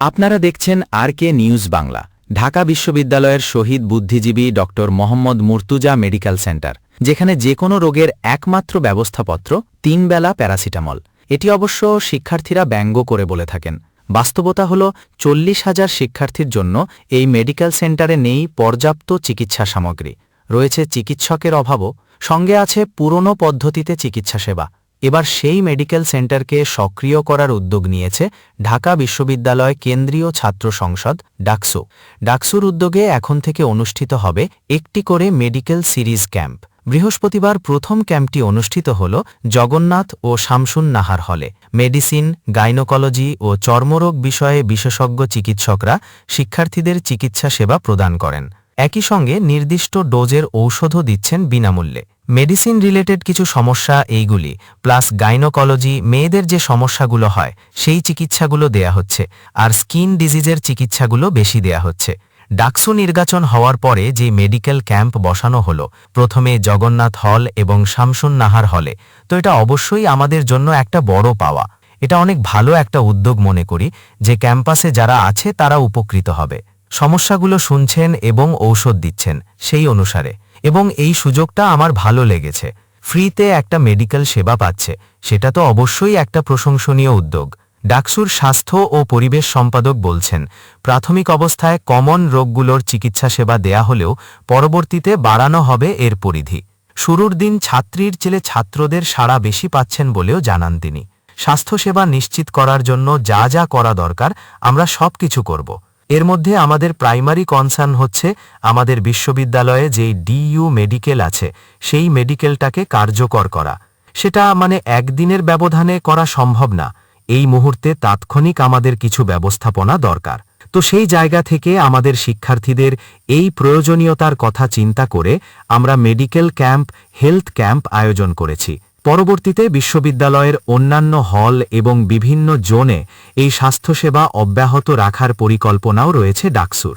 আপনারা দেখছেন RK news Bangla. Dhaka বিশ্ববিদ্যালয়ের শহীদ বুদ্ধিজীবী doctor Mohammad Murtuza medical centre, যেখানে যে কোনো রোগের একমাত্র ব্যবস্থাপত্র 3 বেলা প্যারাসিটামল। এটি অবশ্য শিক্ষার্থীরা ব্যঙ্গ করে বলে থাকেন। বাস্তবতা হল 40,000 শিক্ষার্থীর জন্য এই মেডিকেল সেন্টারে নেই পর্যাপ্ত চিকিৎসা সামগ্রী, রয়েছে চিকিৎসকের অভাবও, সঙ্গে আছে পুরনো পদ্ধতিতে চিকিৎসা সেবা। এবার সেই মেডিকেল সেন্টারকে সক্রিয় করার উদ্যোগ নিয়েছে ঢাকা বিশ্ববিদ্যালয় কেন্দ্রীয় ছাত্র সংসদ ডাকসু। ডাকসুর উদ্যোগে এখন থেকে অনুষ্ঠিত হবে একটি করে মেডিকেল সিরিজ ক্যাম্প। বৃহস্পতিবার প্রথম ক্যাম্পটি অনুষ্ঠিত হল জগন্নাথ ও শামসুন নাহার হলে। মেডিসিন, গাইনোকোলজি ও চর্মরোগ বিষয়ে বিশেষজ্ঞ চিকিৎসকরা শিক্ষার্থীদের চিকিৎসা সেবা প্রদান করেন। একই সঙ্গে নির্দিষ্ট ডোজের ঔষধও দিচ্ছেন বিনামূল্যে। মেডিসিন রিলেটেড কিছু সমস্যা এইগুলি, প্লাস গাইনোকোলজি, মেয়েদের যে সমস্যাগুলো হয় সেই চিকিৎসাগুলো দেয়া হচ্ছে, আর স্কিন ডিজিজের চিকিৎসাগুলো বেশি দেয়া হচ্ছে। ডাকসু নির্বাচন হওয়ার পরে যে মেডিকেল ক্যাম্প বসানো হলো, প্রথমে জগন্নাথ হল এবং শামসুন নাহার হলে, তো এটা অবশ্যই আমাদের জন্য একটা বড় পাওয়া। এটা অনেক ভালো একটা উদ্যোগ মনে করি যে ক্যাম্পাসে যারা আছে তারা উপকৃত হবে, সমস্যাগুলো শুনছেন এবং ঔষধ দিচ্ছেন সেই অনুসারে। এবং এই সুযোগটা আমার ভালো লেগেছে, ফ্রিতে একটা মেডিকেল সেবা পাচ্ছে, সেটা তো অবশ্যই একটা প্রশংসনীয় উদ্যোগ। ডাকসুর স্বাস্থ্য ও পরিবেশ সম্পাদক বলছেন, প্রাথমিক অবস্থায় কমন রোগগুলোর চিকিৎসা সেবা দেয়া হলেও পরবর্তীতে বাড়ানো হবে এর পরিধি। শুরুর দিন ছাত্রীর চেয়ে ছাত্রদের সাড়া বেশি পাচ্ছেন বলেও জানান তিনি। স্বাস্থ্যসেবা নিশ্চিত করার জন্য যা যা করা দরকার আমরা সব কিছু করব। এর মধ্যে আমাদের প্রাইমারি কনসার্ন হচ্ছে আমাদের বিশ্ববিদ্যালয়ে যেই ডিইউ মেডিকেল আছে সেই মেডিকেলটাকে কার্যকর করা। সেটা মানে একদিনের ব্যবধানে করা সম্ভব না, এই মুহূর্তে তাৎক্ষণিক আমাদের কিছু ব্যবস্থাপনা দরকার। তো সেই জায়গা থেকে আমাদের শিক্ষার্থীদের এই প্রয়োজনীয়তার কথা চিন্তা করে আমরা মেডিকেল ক্যাম্প, হেলথ ক্যাম্প আয়োজন করেছি। পরবর্তীতে বিশ্ববিদ্যালয়ের অন্যান্য হল এবং বিভিন্ন জোনে এই স্বাস্থ্যসেবা অব্যাহত রাখার পরিকল্পনাও রয়েছে ডাকসুর।